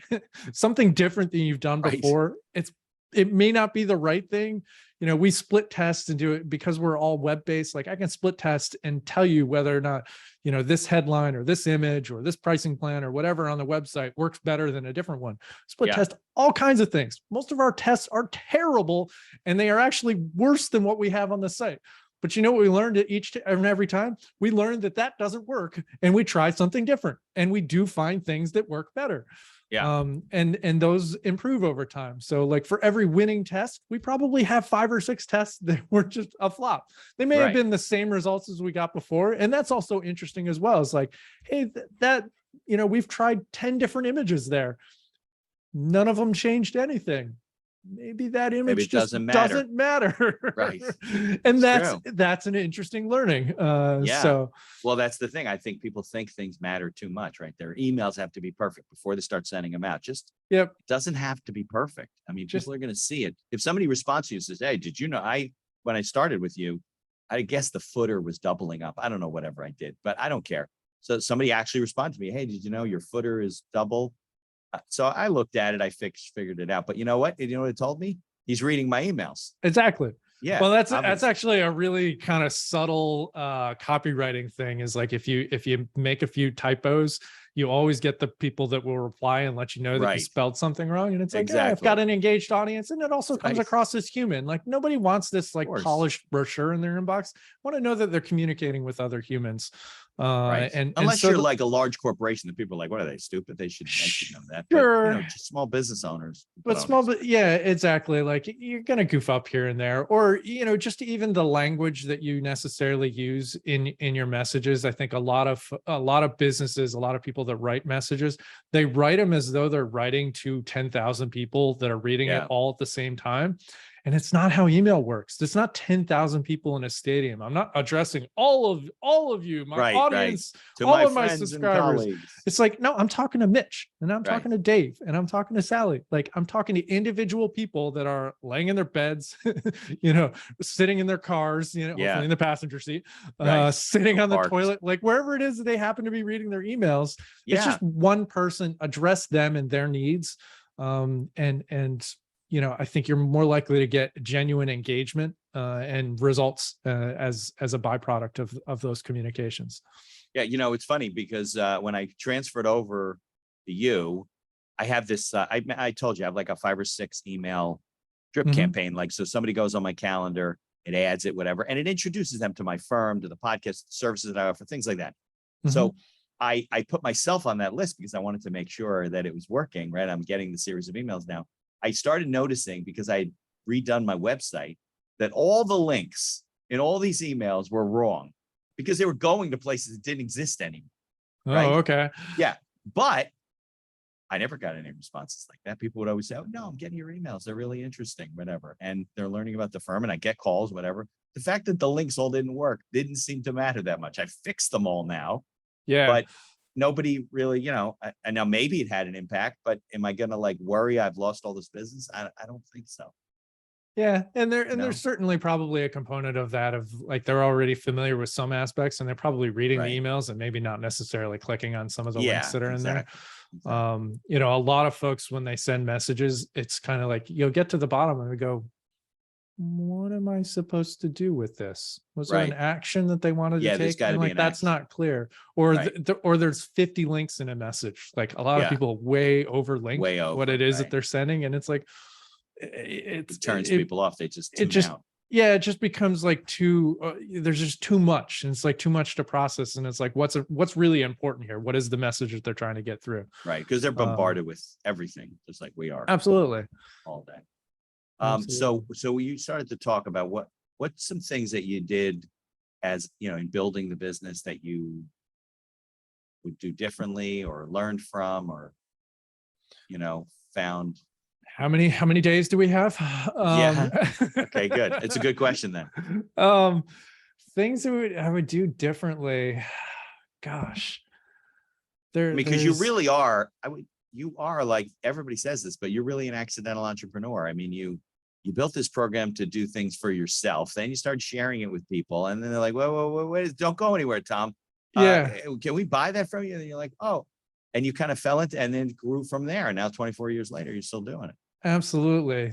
different than you've done before. It's it may not be the right thing. We split test and do it because we're all web-based. Like I can split test and tell you whether or not, this headline or this image or this pricing plan or whatever on the website works better than a different one. Split test all kinds of things. Most of our tests are terrible and they are actually worse than what we have on the site. But you know what we learned at each and every time? We learned that doesn't work and we try something different and we do find things that work better. Yeah. And those improve over time. So like for every winning test, we probably have 5 or 6 tests that were just a flop. They may have been the same results as we got before. And that's also interesting as well. It's like, hey, we've tried 10 different images there. None of them changed anything. Maybe that image just doesn't matter. Right. And that's an interesting learning. So well, that's the thing. I think people think things matter too much, right? Their emails have to be perfect before they start sending them out. Just it doesn't have to be perfect. I mean, people are going to see it. If somebody responds to you and says, hey, did you know when I started with you, I guess the footer was doubling up. I don't know, whatever I did, but I don't care. So somebody actually responded to me, hey, did you know your footer is double? So I looked at it, I figured it out. But you know what? You know what it told me? He's reading my emails. Exactly. Yeah. Well, that's actually a really kind of subtle copywriting thing, is like if you make a few typos, you always get the people that will reply and let you know that you spelled something wrong. And it's like, I've got an engaged audience. And it also comes across as human. Like nobody wants this like polished brochure in their inbox. I want to know that they're communicating with other humans. And unless you're like a large corporation, that people are like, what are they, stupid? They should know that. Sure. But, just small business owners. But exactly. Like you're going to goof up here and there, or, just even the language that you necessarily use in your messages. I think a lot of businesses, a lot of people that write messages, they write them as though they're writing to 10,000 people that are reading it all at the same time. And it's not how email works. It's not 10,000 people in a stadium. I'm not addressing all of you, my audience, all of my subscribers. It's like, no, I'm talking to Mitch and I'm talking to Dave and I'm talking to Sally. Like I'm talking to individual people that are laying in their beds, sitting in their cars, hopefully in the passenger seat, sitting on the toilet, like wherever it is that they happen to be reading their emails. It's just one person. Address them and their needs. I think you're more likely to get genuine engagement and results as a byproduct of those communications. Yeah, it's funny because when I transferred over to you, I have this. I told you I have like a 5 or 6 email drip campaign. Like, so somebody goes on my calendar, it adds it, whatever, and it introduces them to my firm, to the podcast services that I offer, things like that. So I put myself on that list because I wanted to make sure that it was working. Right, I'm getting the series of emails now. I started noticing, because I had redone my website, that all the links in all these emails were wrong because they were going to places that didn't exist anymore. Right? Oh, okay. Yeah. But I never got any responses like that. People would always say, oh, no, I'm getting your emails. They're really interesting, whatever. And they're learning about the firm and I get calls, whatever. The fact that the links all didn't work didn't seem to matter that much. I fixed them all now. Yeah. But nobody really, and now maybe it had an impact, but am I going to like worry I've lost all this business? I don't think so. Yeah. And there's certainly probably a component of that, of like, they're already familiar with some aspects and they're probably reading the emails and maybe not necessarily clicking on some of the links that are in there. Exactly. A lot of folks, when they send messages, it's kind of like, you'll get to the bottom and we go, what am I supposed to do with this? Was there an action that they wanted to take? And like, that's not clear. Or or there's 50 links in a message. Like a lot of people way over what it is that they're sending. And it's like, it turns people off. They just tune out. Yeah, it just becomes like there's just too much. And it's like too much to process. And it's like, what's really important here? What is the message that they're trying to get through? Right. Because they're bombarded with everything, just like we are. Absolutely. All day. So you started to talk about what's some things that you did as, in building the business that you would do differently or learned from, or, found. How many days do we have? Okay, good. It's a good question then. Things that I would do differently. Gosh, because you really are. You are, like, everybody says this, but you're really an accidental entrepreneur. I mean, you built this program to do things for yourself. Then you start sharing it with people, and then they're like, whoa, wait, don't go anywhere, Tom. Can we buy that from you? And you're like, oh, and you kind of fell into, and then grew from there. And now 24 years later, you're still doing it. Absolutely.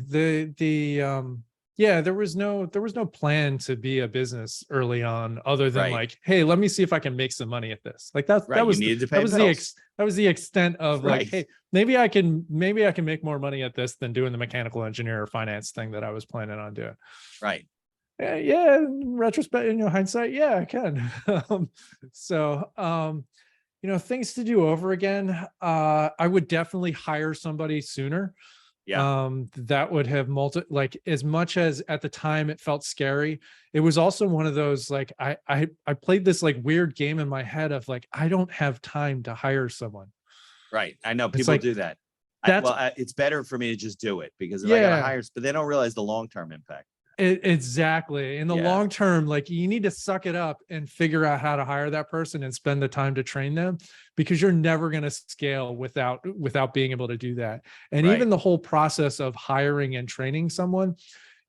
Yeah, there was no plan to be a business early on other than Right. like, hey, let me see if I can make some money at this. Like that Right. You was needed to that pay was bills. that was the extent of like, Right. hey, maybe I can make more money at this than doing the mechanical engineer or finance thing that I was planning on doing. Right. Yeah, in retrospect, hindsight, yeah, I can. So things to do over again. I would definitely hire somebody sooner. Yeah. That would have like, as much as at the time it felt scary, it was also one of those, like, I played this like weird game in my head of like, I don't have time to hire someone. Right. I know It's people like, do that. that's It's better for me to just do it because if I got to yeah. hire, but they don't realize the long-term impact. Exactly. In the Yeah. long term, like, you need to suck it up and figure out how to hire that person and spend the time to train them, because you're never going to scale without being able to do that. And Right. even the whole process of hiring and training someone,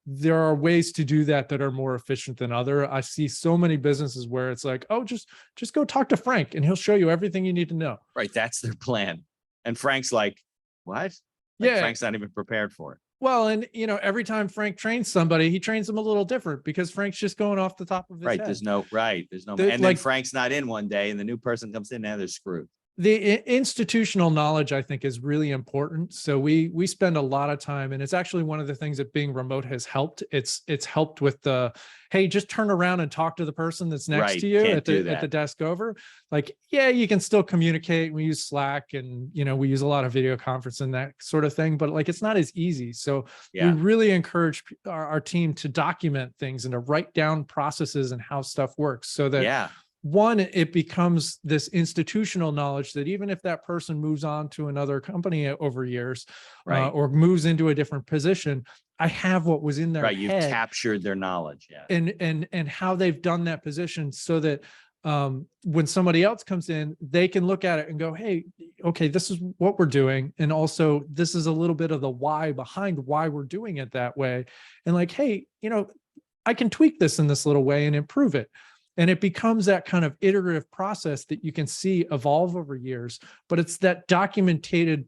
there are ways to do that that are more efficient than other. I see so many businesses where it's like, oh, just go talk to Frank and he'll show you everything you need to know. Right. That's their plan. And Frank's like, what? Like Yeah. Frank's not even prepared for it. Well, and every time Frank trains somebody, he trains them a little different because Frank's just going off the top of his Right. head. There's no, and then Like, Frank's not in one day and the new person comes in, now they're screwed. the institutional knowledge, I think, is really important. So we spend a lot of time, and it's actually one of the things that being remote has helped. It's helped with the, hey, just turn around and talk to the person that's next Right. to you Can't at do the that. desk over. Like, yeah, you can still communicate. We use Slack, and we use a lot of video conference and that sort of thing, but like, it's not as easy. So we Yeah. really encourage our team to document things and to write down processes and how stuff works, so that Yeah. one, it becomes this institutional knowledge that even if that person moves on to another company over years, Right. or moves into a different position, I have what was in their Right. You've head captured their knowledge. Yeah. and how they've done that position, so that when somebody else comes in, they can look at it and go, hey, okay, this is what we're doing. And also, this is a little bit of the why behind why we're doing it that way. And like, hey, I can tweak this in this little way and improve it. And it becomes that kind of iterative process that you can see evolve over years, but it's that documented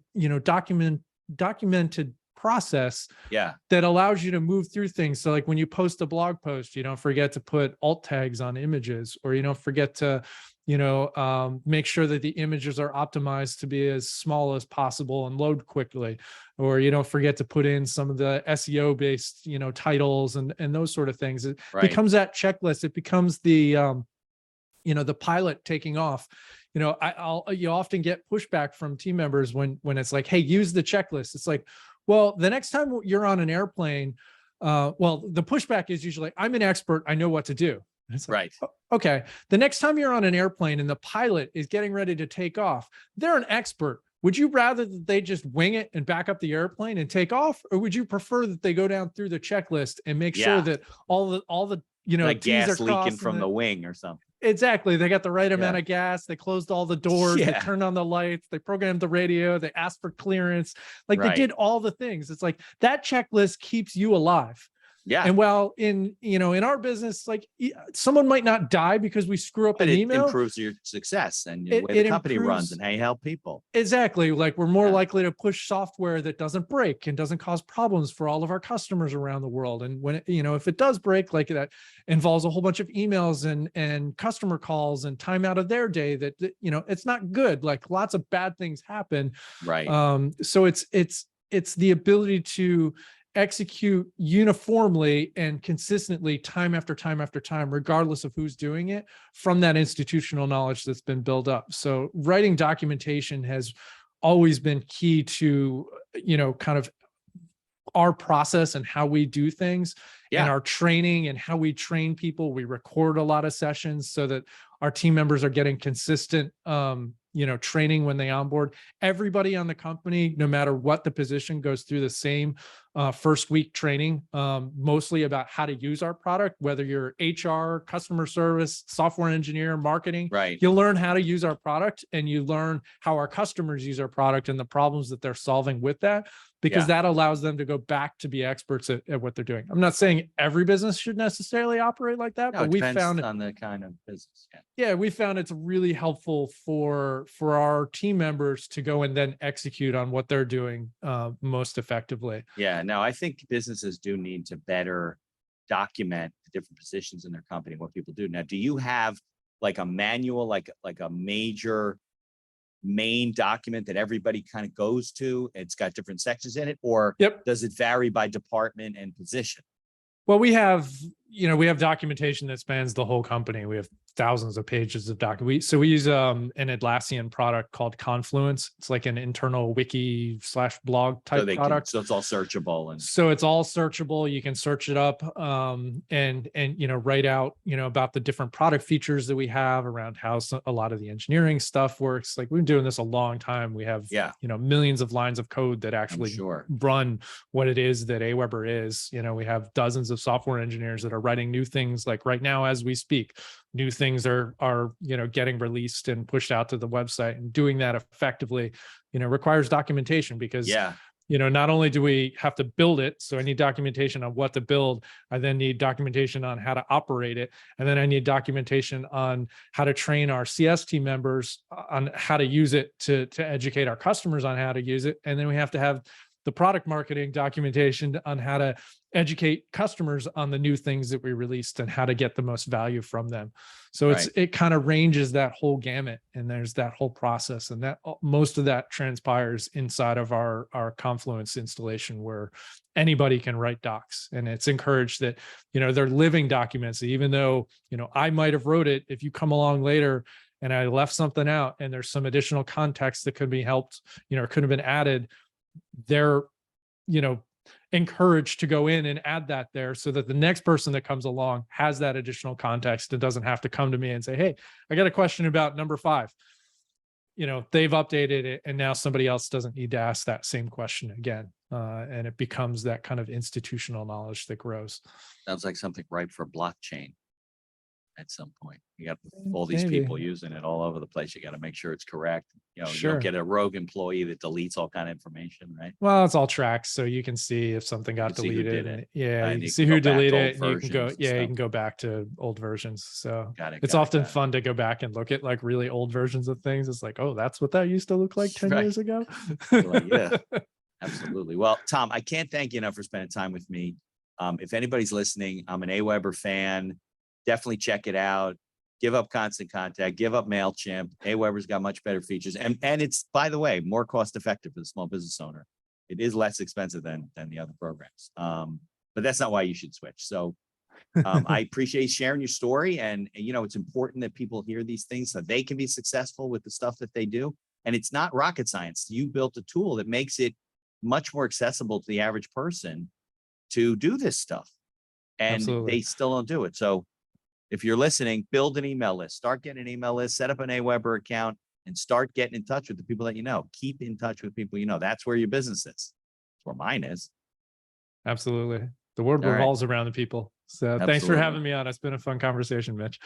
process Yeah. that allows you to move through things. So like, when you post a blog post, you don't forget to put alt tags on images, or you don't forget to, make sure that the images are optimized to be as small as possible and load quickly, or you don't forget to put in some of the SEO based, titles and those sort of things. It Right. becomes that checklist. It becomes the, the pilot taking off. You often get pushback from team members when it's like, hey, use the checklist. It's like, well, the next time you're on an airplane, well, the pushback is usually, I'm an expert, I know what to do. It's like, Right. Okay. The next time you're on an airplane and the pilot is getting ready to take off, they're an expert. Would you rather that they just wing it and back up the airplane and take off? Or would you prefer that they go down through the checklist and make sure that all the Like T's gas are leaking crossed from the wing or something. Exactly. They got the right amount Yeah. of gas. They closed all the doors. They Yeah. turned on the lights. They programmed the radio. They asked for clearance. Like, Right. they did all the things. It's like that checklist keeps you alive. Yeah. And while in our business, like, someone might not die because we screw up But an it email. improves your success and the It- way the it company runs improves- and how you help people. Exactly. Like, we're more Yeah. likely to push software that doesn't break and doesn't cause problems for all of our customers around the world. And when if it does break, like, that involves a whole bunch of emails and customer calls and time out of their day that it's not good. Like, lots of bad things happen. Right. So it's the ability to execute uniformly and consistently time after time after time, regardless of who's doing it, from that institutional knowledge that's been built up. So writing documentation has always been key to, kind of our process and how we do things, and our training and how we train people. We record a lot of sessions so that our team members are getting consistent, training when they onboard. Everybody on the company, no matter what the position, goes through the same first week training, mostly about how to use our product, whether you're HR, customer service, software engineer, marketing. Right. You'll learn how to use our product, and you learn how our customers use our product and the problems that they're solving with that, because that allows them to go back to be experts at what they're doing. I'm not saying every business should necessarily operate like that, No, but it we depends found on the kind of business. yeah, we found it's really helpful for our team members to go and then execute on what they're doing most effectively. Yeah, no, I think businesses do need to better document the different positions in their company, what people do. Now, do you have like a manual, like a major main document that everybody kind of goes to? It's got different sections in it, or Yep. does it vary by department and position? Well, we have documentation that spans the whole company. We have thousands of pages of document. So we use an Atlassian product called Confluence. It's like an internal wiki / blog type product. So it's all searchable, and so it's all searchable. You can search it up and write out about the different product features that we have, around how a lot of the engineering stuff works. Like, we've been doing this a long time. We have millions of lines of code that actually run what it is that AWeber is. We have dozens of software engineers that are writing new things. Like right now, as we speak, new things are getting released and pushed out to the website, and doing that effectively requires documentation, because not only do we have to build it, so I need documentation on what to build, I then need documentation on how to operate it, and then I need documentation on how to train our CS team members on how to use it to educate our customers on how to use it, and then we have to have the product marketing documentation on how to educate customers on the new things that we released and how to get the most value from them. So it kind of ranges that whole gamut, and there's that whole process, and that most of that transpires inside of our Confluence installation, where anybody can write docs, and it's encouraged that they're living documents. Even though I might have wrote it, if you come along later and I left something out and there's some additional context that could be helped, could have been added, they're encouraged to go in and add that there, so that the next person that comes along has that additional context and doesn't have to come to me and say, hey, I got a question about number 5. They've updated it, and now somebody else doesn't need to ask that same question again. And it becomes that kind of institutional knowledge that grows. Sounds like something ripe for blockchain at some point. You got all these people using it all over the place. You got to make sure it's correct. You don't get a rogue employee that deletes all kind of information, right? Well, it's all tracked, so you can see if something got deleted. And you can see who deleted it, and you can go, you can go back to old versions. So it's often fun to go back and look at like really old versions of things. It's like, oh, that's what that used to look like 10 years ago. Yeah, absolutely. Well, Tom, I can't thank you enough for spending time with me. If anybody's listening, I'm an AWeber fan. Definitely check it out. Give up Constant Contact, give up MailChimp. AWeber's got much better features. And it's, by the way, more cost effective for the small business owner. It is less expensive than the other programs. But that's not why you should switch. So I appreciate sharing your story. And it's important that people hear these things so they can be successful with the stuff that they do. And it's not rocket science. You built a tool that makes it much more accessible to the average person to do this stuff. And they still don't do it. So if you're listening, build an email list, start getting an email list, set up an AWeber account, and start getting in touch with the people that you know. Keep in touch with people you know. That's where your business is. That's where mine is. Absolutely. The world revolves around the people. So thanks for having me on. It's been a fun conversation, Mitch.